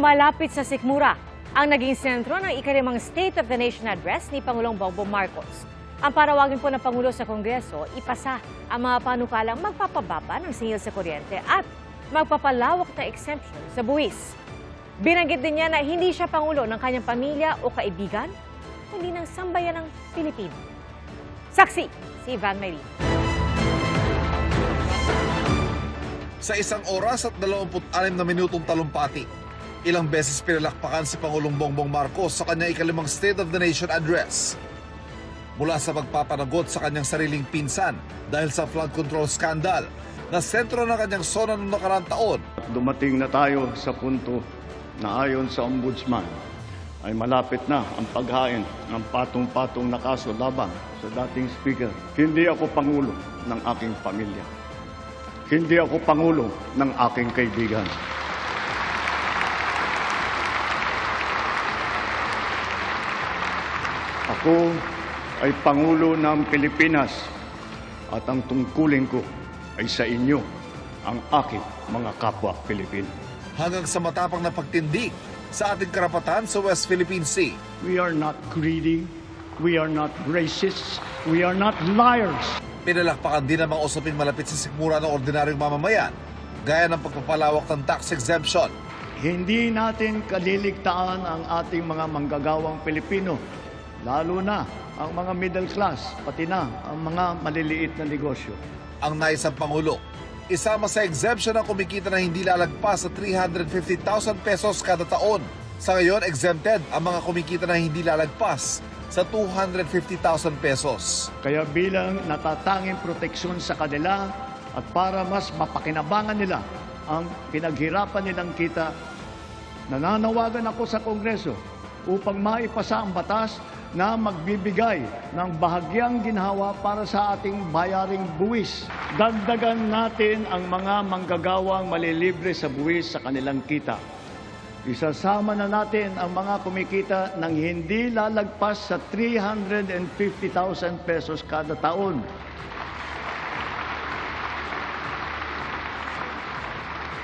malapit sa sikmura ang naging sentro ng ikalimang State of the Nation Address ni Pangulong Bongbong Marcos. Ang parawagin po ng Pangulo sa Kongreso, ipasa ang mga panukalang magpapababa ng singil sa kuryente at magpapalawak na exemption sa buwis. Binanggit din niya na hindi siya Pangulo ng kanyang pamilya o kaibigan, kundi ng sambayan ng Pilipino. Saksi, si Ivan Marie. Sa 1 oras at 26 na minutong talumpati, ilang beses pinalakpakan si Pangulong Bongbong Marcos sa kanyang ikalimang State of the Nation Address. Mula sa pagpapanagot sa kanyang sariling pinsan dahil sa flood control scandal na sentro ng kanyang sona noong nakaraang taon. Dumating na tayo sa punto na ayon sa Ombudsman ay malapit na ang paghain ng patong-patong na kaso laban sa dating Speaker. Hindi ako Pangulo ng aking pamilya. Hindi ako Pangulo ng aking kaibigan. Ako ay Pangulo ng Pilipinas at ang tungkulin ko ay sa inyo, ang aking mga kapwa Pilipino. Hanggang sa matapang na pagtindig sa ating karapatan sa West Philippine Sea. We are not greedy, we are not racists, we are not liars. Pinalakpakan din ang mga usaping malapit sa sikmura ng ordinaryong mamamayan, gaya ng pagpapalawak ng tax exemption. Hindi natin kaliligtaan ang ating mga manggagawang Pilipino, lalo na ang mga middle class, pati na ang mga maliliit na negosyo. Ang nais ng Pangulo, isama sa exemption ang kumikita na hindi lalagpas sa 350,000 pesos kada taon. Sa ngayon, exempted ang mga kumikita na hindi lalagpas sa 250,000 pesos. Kaya bilang natatanging proteksyon sa kanila at para mas mapakinabangan nila ang pinaghirapan nilang kita, nananawagan ako sa Kongreso upang maipasa ang batas na magbibigay ng bahagyang ginhawa para sa ating bayaring buwis. Dagdagan natin ang mga manggagawang malilibre sa buwis sa kanilang kita. Isasama na natin ang mga kumikita ng hindi lalagpas sa 350,000 pesos kada taon.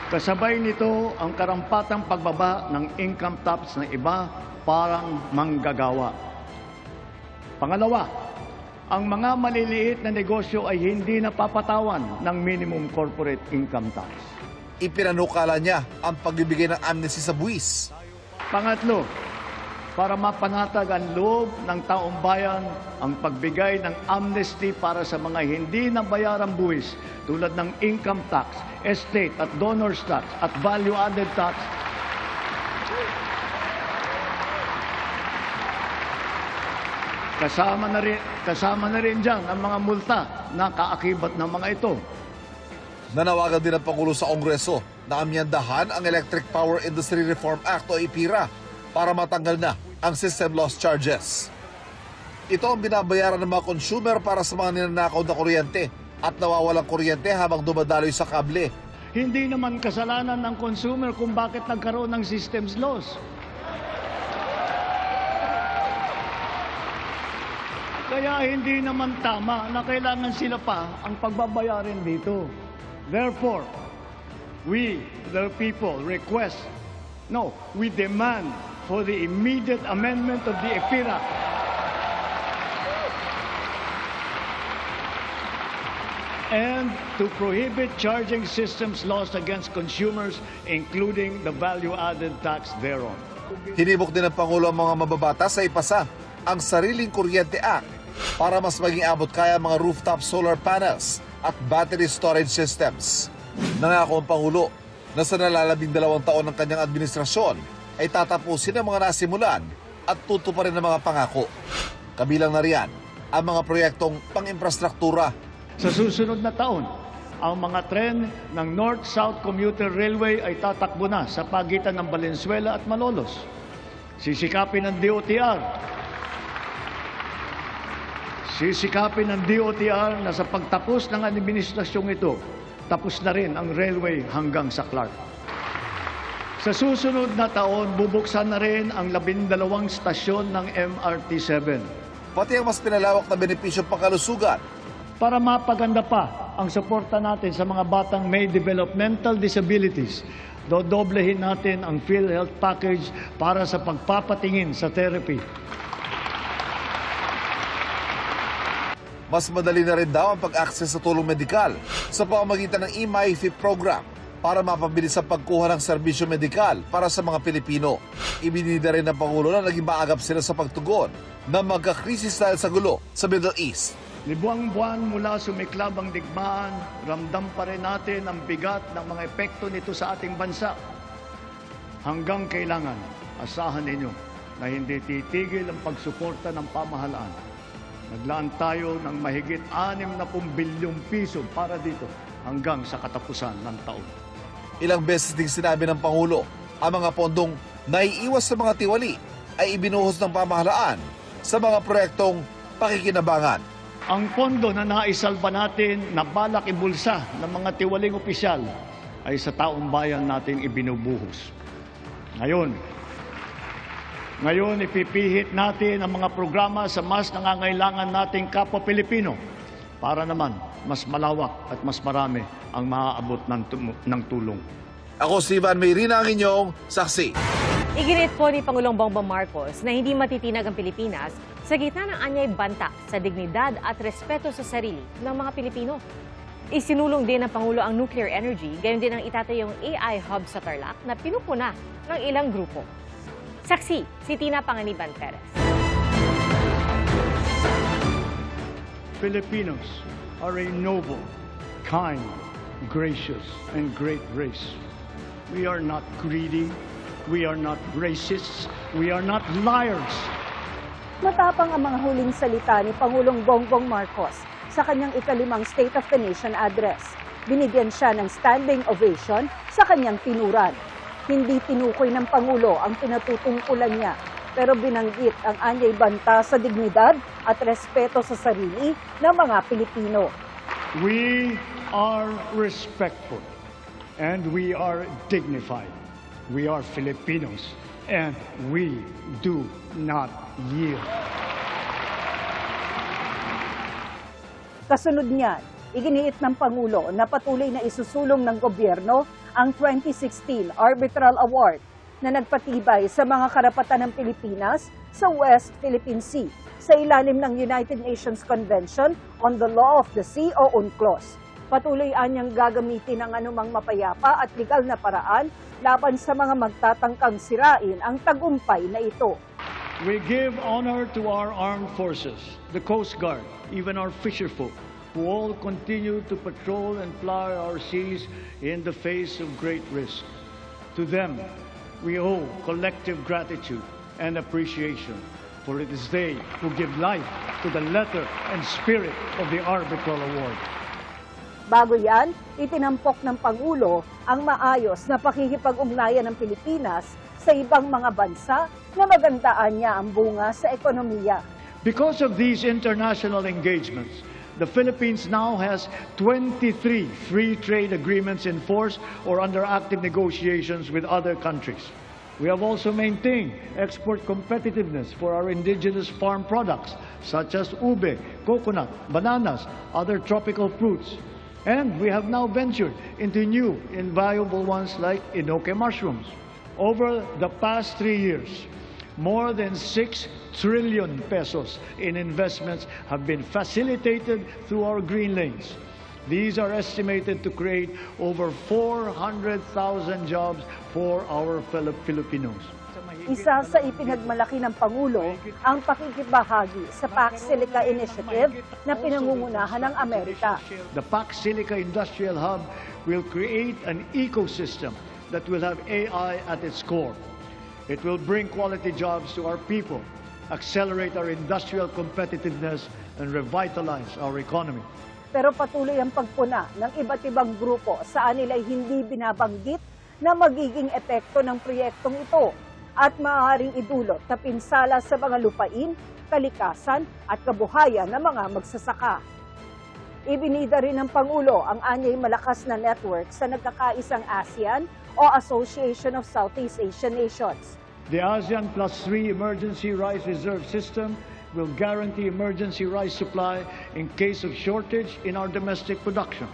Kasabay nito ang karampatang pagbaba ng income tax ng iba parang manggagawa. Pangalawa, ang mga maliliit na negosyo ay hindi napapatawan ng minimum corporate income tax. Ipinanukala niya ang pagbibigay ng amnesty sa buwis. Pangatlo, para mapanatag ang loob ng taong bayan ang pagbigay ng amnesty para sa mga hindi nabayarang buwis tulad ng income tax, estate at donors tax at value-added tax. Kasama na rin dyan ang mga multa na kaakibat ng mga ito. Nanawagan din ang Pangulo sa Kongreso na amyandahan ang Electric Power Industry Reform Act o EPIRA para matanggal na ang system loss charges. Ito ang binabayaran ng mga consumer para sa mga ninanakaw na kuryente at nawawalang kuryente habang dumadaloy sa kable. Hindi naman kasalanan ng consumer kung bakit nagkaroon ng systems loss. Kaya hindi naman tama na kailangan sila pa ang pagbabayarin dito. Therefore, we, the people, we demand for the immediate amendment of the EPIRA. And to prohibit charging systems lost against consumers, including the value-added tax thereon. Hinimok din ng Pangulo ang mga mababatas sa ipasa ang Sariling Kuryente Act para mas maging abot kaya ang mga rooftop solar panels at battery storage systems. Nangako ang Pangulo na sa nalalabing-2 taon ng kanyang administrasyon ay tatapusin ang mga nasimulan at tutuparin ang mga pangako. Kabilang na riyan ang mga proyektong pang-infrastruktura. Sa susunod na taon, ang mga tren ng North-South Commuter Railway ay tatakbo na sa pagitan ng Valenzuela at Malolos. Sisikapin ng DOTR na sa pagtapos ng administrasyong ito, tapos na rin ang railway hanggang sa Clark. Sa susunod na taon, bubuksan na rin ang 12 stasyon ng MRT-7. Pati ang mas pinalawak na benepisyo pangkalusugan. Para mapaganda pa ang suporta natin sa mga batang may developmental disabilities Dodoblehin natin ang PhilHealth package para sa pagpapatingin sa therapy. Mas madali na rin daw ang pag-access sa tulong medikal sa pamamagitan ng eMyFit program para mapabilis ang pagkuha ng serbisyo medikal para sa mga Pilipino. Ibinida rin ng Pangulo na naging maagap sila sa pagtugon na magkakrisis dahil sa gulo sa Middle East. Libuang-buwan mula sumiklab ang digmaan, ramdam pa rin natin ang bigat ng mga epekto nito sa ating bansa. Hanggang kailangan, asahan ninyo na hindi titigil ang pagsuporta ng pamahalaan. Naglaan tayo ng mahigit 60 bilyong piso para dito hanggang sa katapusan ng taon. Ilang beses ding sinabi ng Pangulo, ang mga pondong naiiwas sa mga tiwali ay ibinuhos ng pamahalaan sa mga proyektong pakikinabangan. Ang pondo na naisalba natin na balak ibulsa ng mga tiwaling opisyal ay sa taong bayan natin ibinubuhos. Ngayon ipipihit natin ang mga programa sa mas nangangailangan nating kapwa Pilipino para naman mas malawak at mas marami ang maaabot ng tulong. Ako si Ivan Mayrina, ang inyong saksi. Iginit po ni Pangulong Bongbong Marcos na hindi matitinag ang Pilipinas sa gitna ng anyay banta sa dignidad at respeto sa sarili ng mga Pilipino. Isinulong din ng Pangulo ang nuclear energy, gayon din ang itatayong AI hub sa Tarlac na pinupuna ng ilang grupo. Saksi, si Tina Panganiban Perez. Filipinos are a noble, kind, gracious, and great race. We are not greedy. We are not racists. We are not liars. Matapang ang mga huling salita ni Pangulong Bongbong Marcos sa kanyang ika-5 State of the Nation address. Binigyan siya ng standing ovation sa kanyang tinuran. Hindi tinukoy ng Pangulo ang pinatutungkulan niya, pero binanggit ang anyay banta sa dignidad at respeto sa sarili ng mga Pilipino. We are respectful and we are dignified. We are Filipinos and we do not yield. Kasunod niyan, iginiit ng Pangulo na patuloy na isusulong ng gobyerno ang 2016 Arbitral Award na nagpatibay sa mga karapatan ng Pilipinas sa West Philippine Sea sa ilalim ng United Nations Convention on the Law of the Sea o UNCLOS. Patuloy anyang gagamitin ang anumang mapayapa at legal na paraan laban sa mga magtatangkang sirain ang tagumpay na ito. We give honor to our armed forces, the Coast Guard, even our fisherfolk, who all continue to patrol and ply our seas in the face of great risk. To them, we owe collective gratitude and appreciation, for it is they who give life to the letter and spirit of the Arbitral Award. Bago yan, itinampok ng Pangulo ang maayos na pakikipag-ugnayan ng Pilipinas sa ibang mga bansa na magandaan niya ang bunga sa ekonomiya. Because of these international engagements, the Philippines now has 23 free trade agreements in force or under active negotiations with other countries. We have also maintained export competitiveness for our indigenous farm products such as ube, coconut, bananas, other tropical fruits. And we have now ventured into new invaluable ones like enoque mushrooms. Over the past 3 years, more than 6 trillion pesos in investments have been facilitated through our green lanes. These are estimated to create over 400,000 jobs for our fellow Filipinos. Isa sa ipinagmalaki ng Pangulo ang pakikibahagi sa Pax Silica Initiative na pinangungunahan ng Amerika. The Pax Silica Industrial Hub will create an ecosystem that will have AI at its core. It will bring quality jobs to our people, accelerate our industrial competitiveness, and revitalize our economy. Pero patuloy ang pagpuna ng iba't ibang grupo saan nila'y hindi binabanggit na magiging epekto ng proyektong ito at maaaring idulot na pinsala sa mga lupain, kalikasan at kabuhayan ng mga magsasaka. Ibinida rin ng Pangulo ang anyay malakas na network sa nagkakaisang ASEAN o Association of Southeast Asian Nations. The ASEAN +3 Emergency Rice Reserve System will guarantee emergency rice supply in case of shortage in our domestic production.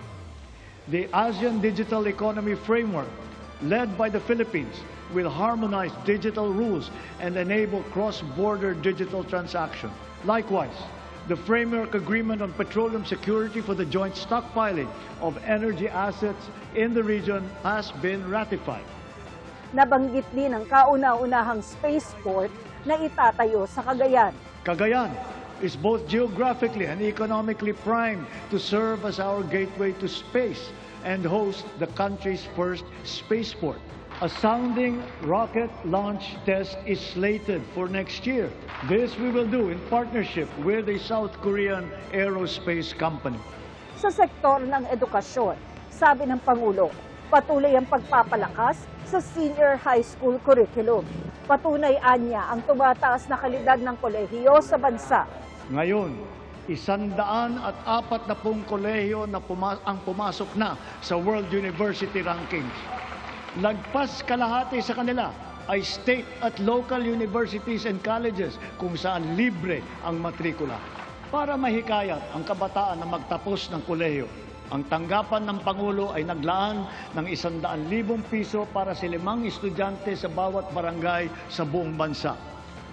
The ASEAN Digital Economy Framework led by the Philippines, will harmonize digital rules and enable cross-border digital transaction. Likewise, the framework agreement on petroleum security for the joint stockpiling of energy assets in the region has been ratified. Nabanggit din ang kauna-unahang spaceport na itatayo sa Cagayan. Cagayan is both geographically and economically primed to serve as our gateway to space and host the country's first spaceport. A sounding rocket launch test is slated for next year. This we will do in partnership with a South Korean aerospace company. Sa sektor ng edukasyon, sabi ng Pangulo, patuloy ang pagpapalakas sa senior high school curriculum. Patunay anya ang tumataas na kalidad ng kolehiyo sa bansa. Ngayon, 140 kolehiyo na ang pumasok na sa World University Rankings. Lagpas kalahati sa kanila ay state at local universities and colleges kung saan libre ang matrikula. Para mahikayat ang kabataan na magtapos ng kolehiyo, ang tanggapan ng Pangulo ay naglaan ng 100,000 piso para sa 5 estudyante sa bawat barangay sa buong bansa.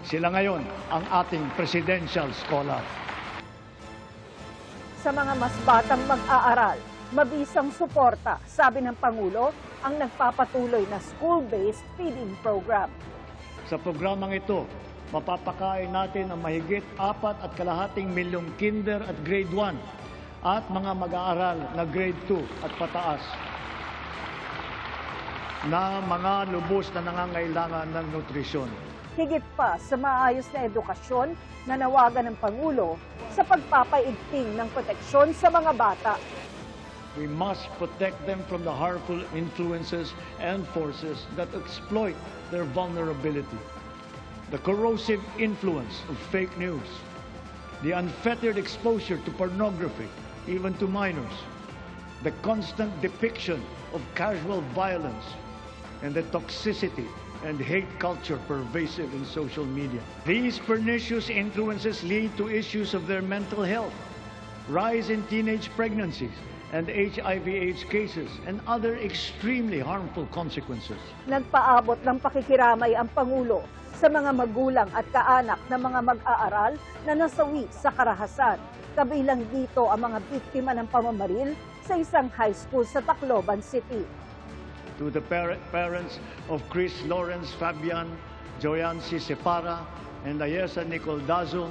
Sila ngayon ang ating presidential scholar. Sa mga mas batang mag-aaral, mabisang suporta, sabi ng Pangulo, ang nagpapatuloy na school-based feeding program. Sa programang ito, mapapakain natin ang mahigit 4.5 milyong kinder at grade 1 at mga mag-aaral na grade 2 at pataas na mga lubos na nangangailangan ng nutrisyon. Higit pa sa maayos na edukasyon na nawagan ng Pangulo sa pagpapaigting ng proteksyon sa mga bata. We must protect them from the harmful influences and forces that exploit their vulnerability. The corrosive influence of fake news, the unfettered exposure to pornography, even to minors, the constant depiction of casual violence, and the toxicity and hate culture pervasive in social media. These pernicious influences lead to issues of their mental health, rise in teenage pregnancies, and HIV/AIDS cases, and other extremely harmful consequences. Nagpaabot ng pakikiramay ang Pangulo sa mga magulang at kaanak ng mga mag-aaral na nasawi sa karahasan. Kabilang dito ang mga biktima ng pamamaril sa isang high school sa Tacloban City. To the parents of Chris Lawrence Fabian, Joyancy Separa, and Ayesa Nicole Dazo,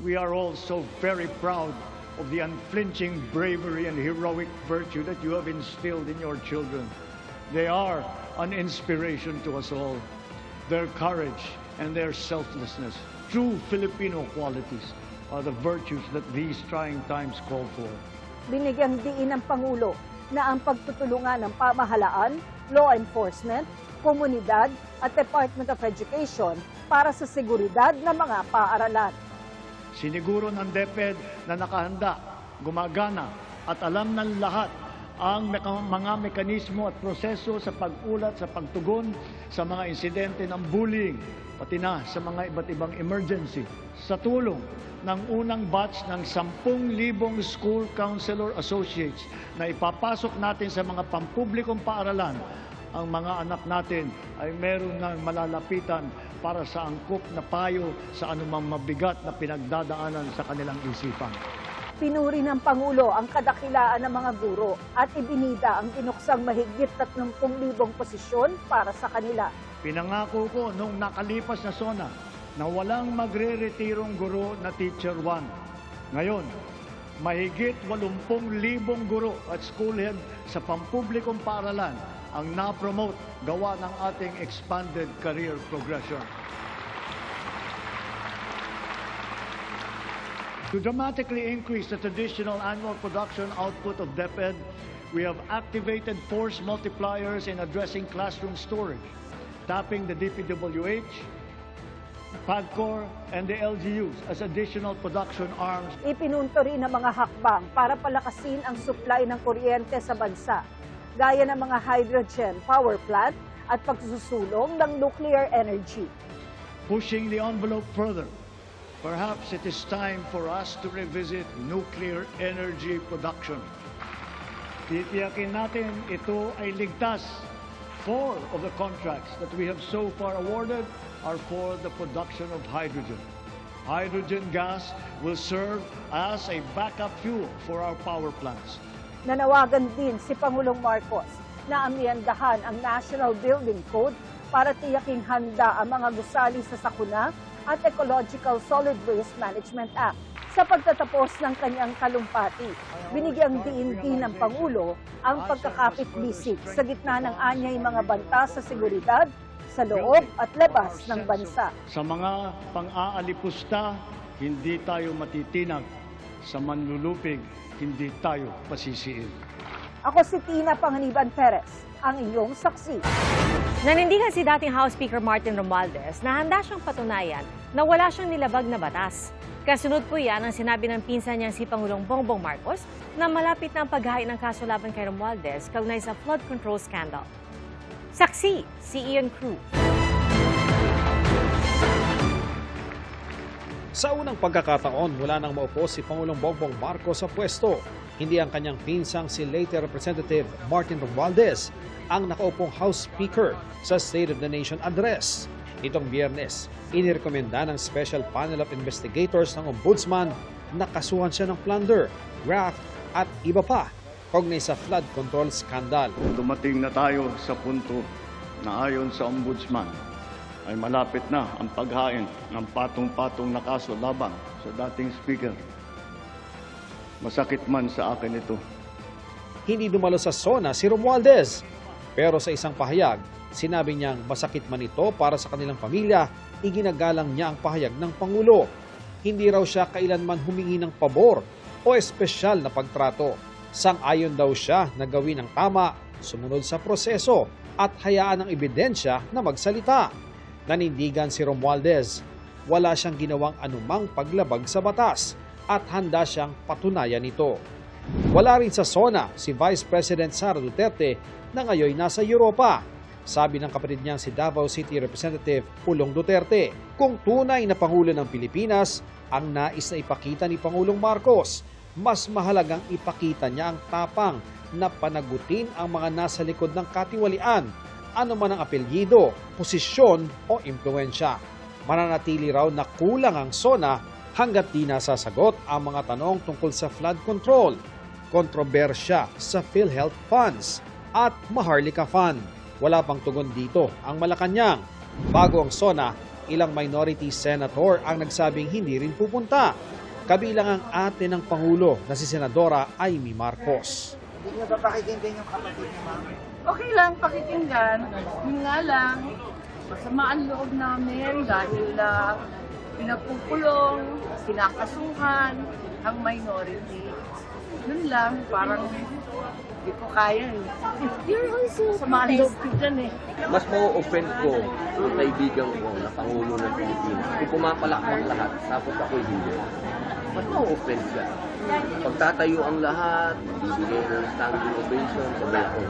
we are all so very proud of the unflinching bravery and heroic virtue that you have instilled in your children. They are an inspiration to us all. Their courage and their selflessness, true Filipino qualities, are the virtues that these trying times call for. Binigyang diin ng Pangulo na ang pagtutulungan ng pamahalaan, law enforcement, komunidad at Department of Education para sa seguridad ng mga paaralan. Siniguro ng DepEd na nakahanda, gumagana at alam ng lahat ang mga mekanismo at proseso sa pag-ulat sa pagtugon sa mga insidente ng bullying, pati na sa mga iba't ibang emergency. Sa tulong ng unang batch ng 10,000 school counselor associates na ipapasok natin sa mga pampublikong paaralan, ang mga anak natin ay meron ng malalapitan para sa angkop na payo sa anumang mabigat na pinagdadaanan sa kanilang isipan. Pinuri ng Pangulo ang kadakilaan ng mga guro at ibinida ang binuksang mahigit 30,000 posisyon para sa kanila. Pinangako ko nung nakalipas na SONA na walang magre-retirong guro na Teacher 1. Ngayon, mahigit 80,000 guro at school head sa pampublikong paaralan ang na-promote gawa ng ating expanded career progression. To dramatically increase the traditional annual production output of DepEd, we have activated force multipliers in addressing classroom storage, tapping the DPWH, PAGCOR, and the LGUs as additional production arms. Ipinunto rin ang mga hakbang para palakasin ang supply ng kuryente sa bansa, gaya ng mga hydrogen power plant at pagsusulong ng nuclear energy. Pushing the envelope further, perhaps it is time for us to revisit nuclear energy production. Titiyakin natin ito ay ligtas 4 of the contracts that we have so far awarded are for the production of hydrogen. Hydrogen gas will serve as a backup fuel for our power plants. Nanawagan din si Pangulong Marcos na amyendahan ang National Building Code para tiyaking handa ang mga gusali sa sakuna at Ecological Solid Waste Management Act. Sa pagtatapos ng kanyang talumpati, binigyang diin din ng Pangulo ang pagkakapit-bisik sa gitna ng anyay mga banta sa seguridad sa loob at labas ng bansa. Sa mga pang-aalipusta, hindi tayo matitinag. Sa manlulupig, hindi tayo pasisiin. Ako si Tina Panganiban Perez, ang iyong saksi. Nanindigan si dating House Speaker Martin Romualdez na handa siyang patunayan na wala siyang nilabag na batas. Kasunod po yan ang sinabi ng pinsan niyang si Pangulong Bongbong Marcos na malapit na ang paghain ng kaso laban kay Romualdez kaugnay sa flood control scandal. Saksi, si Ian Cruz. Sa unang pagkakataon, mula nang maupo si Pangulong Bongbong Marcos sa pwesto, hindi ang kanyang pinsang si late Representative Martin Romualdez ang nakaupong House Speaker sa State of the Nation Address. Itong Biyernes, inirekomenda ng Special Panel of Investigators ng Ombudsman na kasuhan siya ng plunder, graft at iba pa kaugnay sa flood control scandal. Dumating na tayo sa punto na ayon sa Ombudsman ay malapit na ang paghain ng patong-patong na kaso laban sa dating Speaker. Masakit man sa akin ito. Hindi dumalo sa SONA si Romualdez, pero sa isang pahayag, sinabi niyang masakit man ito para sa kanilang pamilya, iginagalang niya ang pahayag ng Pangulo. Hindi raw siya kailanman humingi ng pabor o espesyal na pagtrato. Sang-ayon daw siya na gawin ang tama, sumunod sa proseso at hayaan ang ebidensya na magsalita. Nanindigan si Romualdez, wala siyang ginawang anumang paglabag sa batas at handa siyang patunayan ito. Wala rin sa SONA si Vice President Sara Duterte na ngayon nasa Europa. Sabi ng kapatid niyang si Davao City Representative Pulong Duterte, kung tunay na Pangulo ng Pilipinas ang nais na ipakita ni Pangulong Marcos, mas mahalagang ipakita niya ang tapang na panagutin ang mga nasa likod ng katiwalian, ano man ang apelyido, posisyon o impluensya. Mananatili raw na kulang ang SONA hanggat di nasasagot ang mga tanong tungkol sa flood control, kontrobersya sa PhilHealth funds at Maharlika Fund. Wala pang tugon dito ang Malacanang. Bago ang SONA, ilang minority senator ang nagsabing hindi rin pupunta. Kabilang ang ate ng Pangulo na si Senadora Amy Marcos. Hindi nyo ba pakikinggan yung kapatid niyo, ma'am? Okay lang pakikinggan, yun nga lang, masama ang loob namin dahil pinapukulong, kinakasuhan ang minority. Yun lang, parang hindi ko kaya eh. You're also sama ang loob ko dyan eh. Mas ma-offend ko ang kaibigan ko na Pangulo ng Pilipinas. Kung pumapalakpak lahat, tapos ako'y hindi. Mas ma-offend siya. Pagtatayo ang lahat, bibigay ng standing ovation, sabay ako.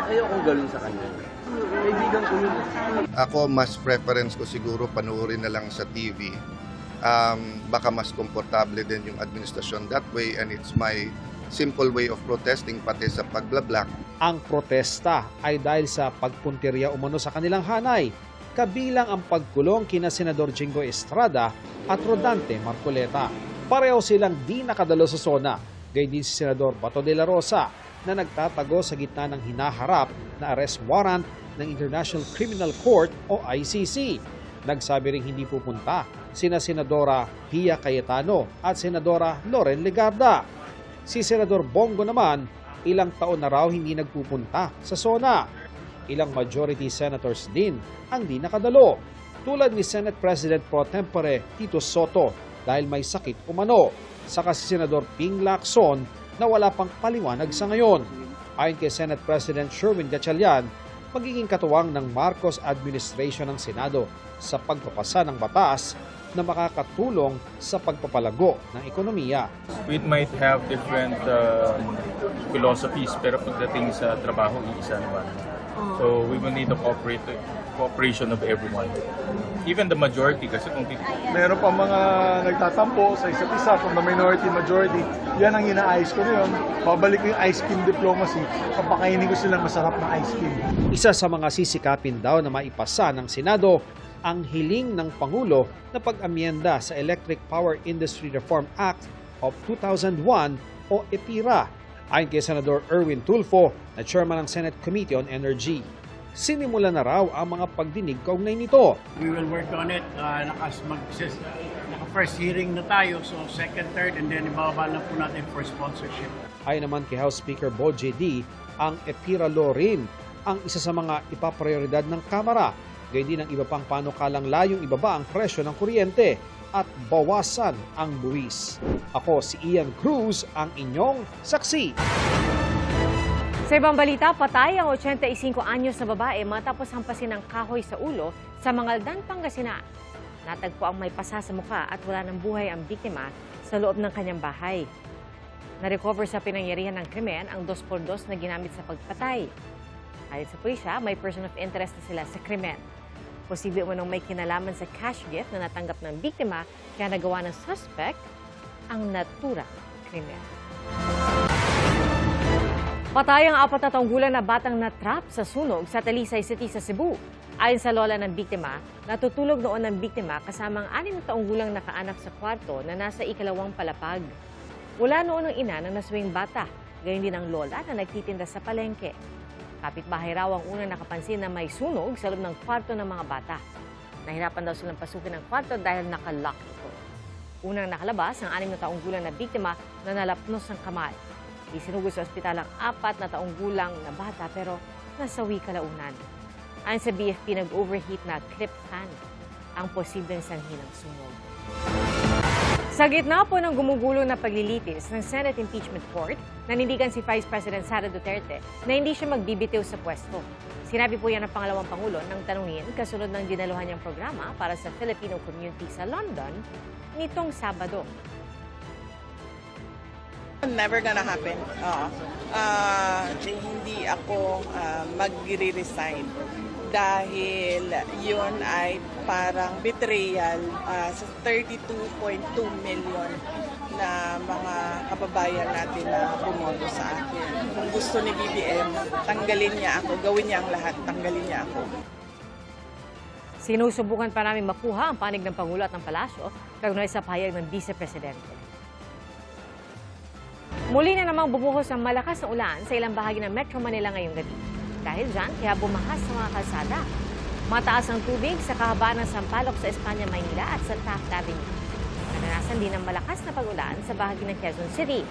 Ayokong galun sa kanya. Kaibigan ko yun. Ako, mas preference ko siguro panoorin na lang sa TV. Baka mas komportable din yung administrasyon that way, and it's my simple way of protesting pati sa pagblablock. Ang protesta ay dahil sa pagpuntirya umano sa kanilang hanay, kabilang ang pagkulong kina Senador Jingoy Estrada at Rodante Marcoleta. Pareho silang di nakadalo sa SONA, gayon din si Senador Bato de la Rosa na nagtatago sa gitna ng hinaharap na arrest warrant ng International Criminal Court o ICC. Nagsabi ring hindi pupunta sina Senadora Pia Cayetano at Senadora Loren Legarda. Si Senador Bongo naman, ilang taon na raw hindi nagpupunta sa SONA. Ilang majority senators din ang di nakadalo, tulad ni Senate President Pro Tempore Tito Soto dahil may sakit umano, saka si Senador Ping Lacson na wala pang paliwanag sa ngayon. Ayon kay Senate President Sherwin Gatchalian, magiging katuwang ng Marcos administration ng Senado sa pagpapasa ng batas na makakatulong sa pagpapalago ng ekonomiya. We might have different philosophies, pero pagdating sa trabaho, iisa naman. So we will need the cooperation of everyone. even the majority, kasi kung Meron pa mga nagtatampo sa isa't isa from the minority majority. Yan ang inaayos ko ngayon. Babalik ko yung ice cream diplomacy. Papakainin ko silang masarap na ice cream. Isa sa mga sisikapin daw na maipasa ng Senado ang hiling ng Pangulo na pag-amyenda sa Electric Power Industry Reform Act of 2001 o EPIRA, ayon kay Senador Erwin Tulfo na chairman ng Senate Committee on Energy. Sinimula na raw ang mga pagdinig kaugnay nito. We will work on it. Naka-first hearing na tayo, so second, third, and then ibababa na po natin for sponsorship. Ayon naman kay House Speaker Bo J.D., ang EPIRA law rin ang isa sa mga ipaprioridad ng Kamara. Gayun din ang iba pang panukalang layong ibaba ang presyo ng kuryente at bawasan ang buwis. Ako si Ian Cruz, ang inyong saksi. Sa ibang balita, patay ang 85 anyos na babae matapos hampasin ng kahoy sa ulo sa Mangaldan, Pangasinan. Natagpo ang may pasa sa mukha at wala ng buhay ang biktima sa loob ng kanyang bahay. Na-recover sa pinangyarihan ng krimen ang 2x2 na ginamit sa pagpatay. Ayon sa pulisya, may person of interest na sila sa krimen. Posible umanong may kinalaman sa cash gift na natanggap ng biktima kaya nagawa ng suspect ang naturang krimen. Patay ang 4 na taong gulang na batang natrap sa sunog sa Talisay City sa Cebu. Ayon sa lola ng biktima, natutulog noon ang biktima kasama ang 6 na taong gulang na kaanak sa kwarto na nasa ikalawang palapag. Wala noon ang ina ng naswing bata, gayon din ang lola na nagtitinda sa palengke. Kapitbahay raw ang unang nakapansin na may sunog sa loob ng kwarto ng mga bata. Nahirapan daw silang pasukin ang kwarto dahil nakalock ito. Unang nakalabas ang 6 na taong gulang na biktima na nalapnos ng kamay. Isinugod sa ospital ang 4 na taong gulang na bata pero nasawi kalaunan. Ayon sa BFP, nag-overheat na clip fan ang posibleng sanhi ng sunog. Sa gitna po ng gumugulo na paglilitis ng Senate Impeachment Court, nanindigan si Vice President Sara Duterte na hindi siya magbibitiw sa pwesto. Sinabi po yan ng pangalawang Pangulo nang tanungin kasunod ng dinaluhan niyang programa para sa Filipino community sa London nitong Sabado. Never gonna happen. Hindi ako mag-resign dahil yun ay parang betrayal sa 32.2 million na mga kababayan natin na bumoto sa akin. Kung gusto ni BBM, tanggalin niya ako, gawin niya ang lahat, tanggalin niya ako. Sinusubukan pa namin makuha ang panig ng Pangulo at ng Palasyo kaugnay sa pahayag ng Vice Presidente. Muli na namang bumuhos ang malakas na ulan sa ilang bahagi ng Metro Manila ngayong gabi. Dahil dyan, kaya bumahas sa mga kalsada. Mataas ang tubig sa kahabaan ng Sampaloc sa Espanya, Maynila at sa Taft Avenue. Naranasan din ang malakas na pag-ulan sa bahagi ng Quezon City.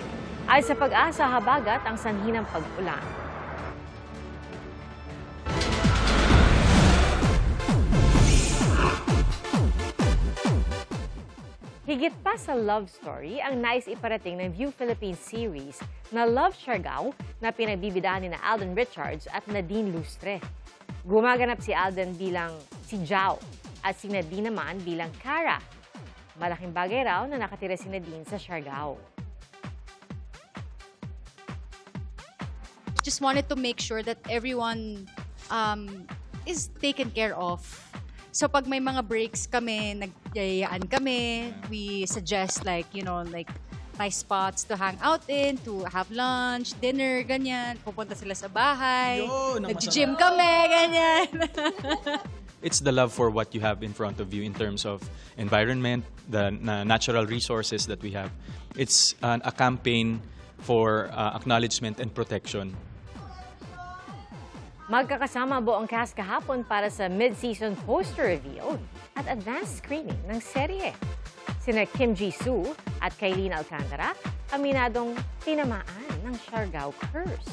Ay sa Pag-asa, habagat ang sanhi ng pag-ulan. Higit pa sa love story, ang nais iparating ng View Philippines series na Love Siargao na pinagbibidahan ni Alden Richards at Nadine Lustre. Gumaganap si Alden bilang si Jao at si Nadine naman bilang Cara. Malaking bagay raw na nakatira si Nadine sa Siargao. Just wanted to make sure that everyone is taken care of. So pag may mga breaks kami, nagyayaan kami, we suggest like nice spots to hang out in, to have lunch, dinner, ganyan. Pupunta sila sa bahay, nag-gym kami, ganyan. It's the love for what you have in front of you in terms of environment, the natural resources that we have. It's a campaign for acknowledgement and protection. Magkakasama buong cast kahapon para sa mid-season poster reveal at advanced screening ng serye. Sina Kim Jisoo at Kailin Alcantara, aminadong tinamaan ng Siargao curse.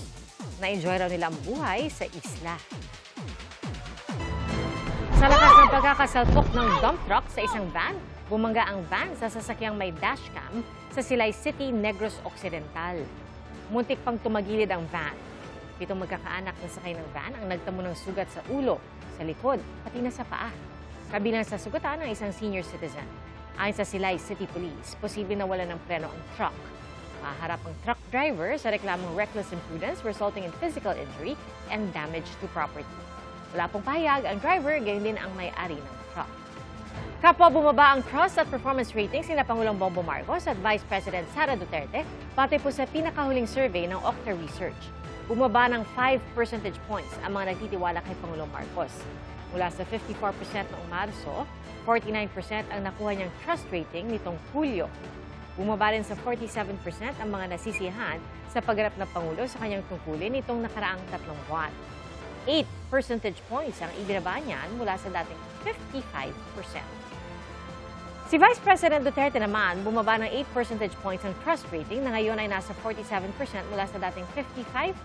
Na-enjoy raw nila ang buhay sa isla. Sa lakas ng pagkakasalpok ng dump truck sa isang van, bumangga ang van sa sasakyang may dashcam sa Silay City, Negros Occidental. Muntik pang tumagilid ang van. 7 magkakaanak na sakay ng van ang nagtamo ng sugat sa ulo, sa likod, pati na sa paa. Kabilang sa sugatan ng isang senior citizen. Ayon sa Silay City Police, posible na wala ng preno ang truck. Maharap ang truck driver sa reklamong reckless imprudence resulting in physical injury and damage to property. Wala pong pahayag ang driver, gayon din ang may-ari ng truck. Kapwa bumaba ang trust at performance ratings ni Pangulong Bongbong Marcos at Vice President Sara Duterte pati po sa pinakahuling survey ng Okta Research. Bumaba ng 5 percentage points ang mga nagtitiwala kay Pangulong Marcos. Mula sa 54% noong Marso, 49% ang nakuha niyang trust rating nitong Hulyo. Bumaba rin sa 47% ang mga nasisiyahan sa pagharap ng Pangulo sa kanyang tungkulin nitong nakaraang 3 buwan. 8 percentage points ang ibinaba niyan mula sa dating 55%. Si Vice President Duterte naman bumaba ng 8 percentage points ang trust rating na ngayon ay nasa 47% mula sa dating 55%.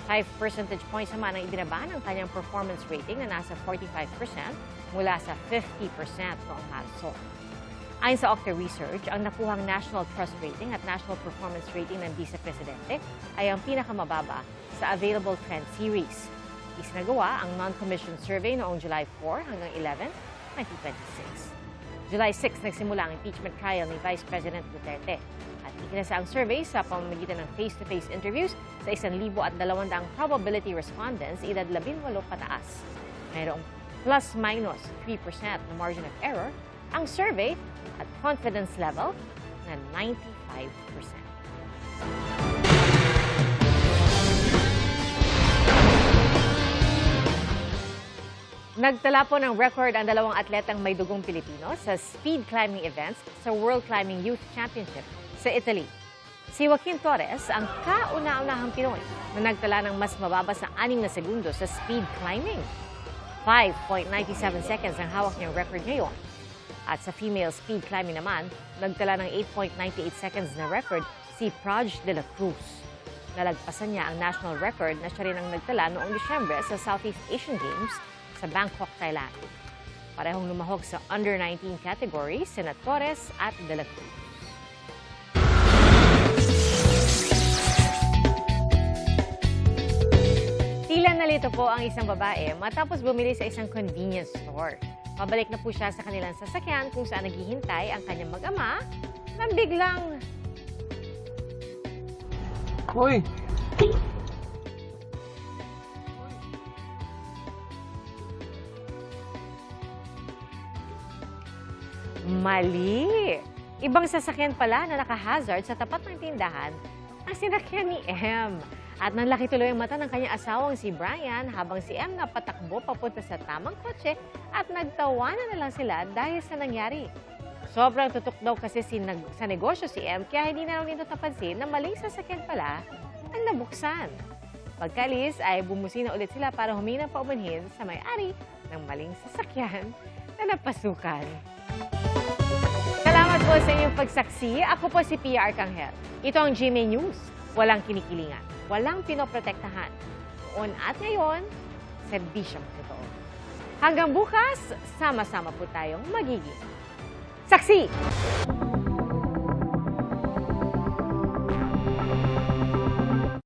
5 percentage points naman ang ibinaba ng kanyang performance rating na nasa 45% mula sa 50% noong Marso. Ayon sa Okta Research, ang nakuhang National Trust Rating at National Performance Rating ng Vice Presidente ay ang pinakamababa sa Available Trend Series. Isinagawa ang non-commissioned survey noong July 4 hanggang 11, 2026. July 6 nagsimula ang impeachment trial ni Vice President Duterte at ikinasa ang survey sa pamamagitan ng face-to-face interviews sa 1,200 probability respondents edad 18 pataas. Mayroong plus-minus 3% na margin of error ang survey at confidence level na 95%. Nagtala po ng record ang 2 atletang may dugong Pilipino sa speed climbing events sa World Climbing Youth Championship sa Italy. Si Joaquin Torres ang kauna-unahang Pinoy na nagtala ng mas mababa sa 6 na segundo sa speed climbing. 5.97 seconds ang hawak niyang record ngayon. At sa female speed climbing naman, nagtala ng 8.98 seconds na record si Praj de la Cruz. Nalagpasan niya ang national record na siya rin ang nagtala noong Disyembre sa Southeast Asian Games sa Bangkok, Thailand. Parehong lumahok sa under-19 category sina Torres at De La Cruz. Tila nalito po ang isang babae matapos bumili sa isang convenience store. Pabalik na po siya sa kanilang sasakyan kung saan naghihintay ang kanyang mag-ama nang biglang... Hoy! Mali! Ibang sasakyan pala na naka-hazard sa tapat ng tindahan ang sinakyan ni M. At nanlaki tuloy ang mata ng kanyang asawang si Brian habang si M napatakbo papunta sa tamang kotse at nagtawanan na lang sila dahil sa nangyari. Sobrang tutok daw kasi sa negosyo si M kaya hindi na raw nito napansin na maling sasakyan pala ang nabuksan. Pagkalis ay bumusina ulit sila para huminang paumanhin sa may-ari ng maling sasakyan na napasukan. Salamat po sa inyong pagsaksi. Ako po si Pia Arcangel. Ito ang GMA News. Walang kinikilingan, walang pinoprotektahan. Noon at ngayon, serbisyong totoo. Hanggang bukas, sama-sama po tayong magiging saksi!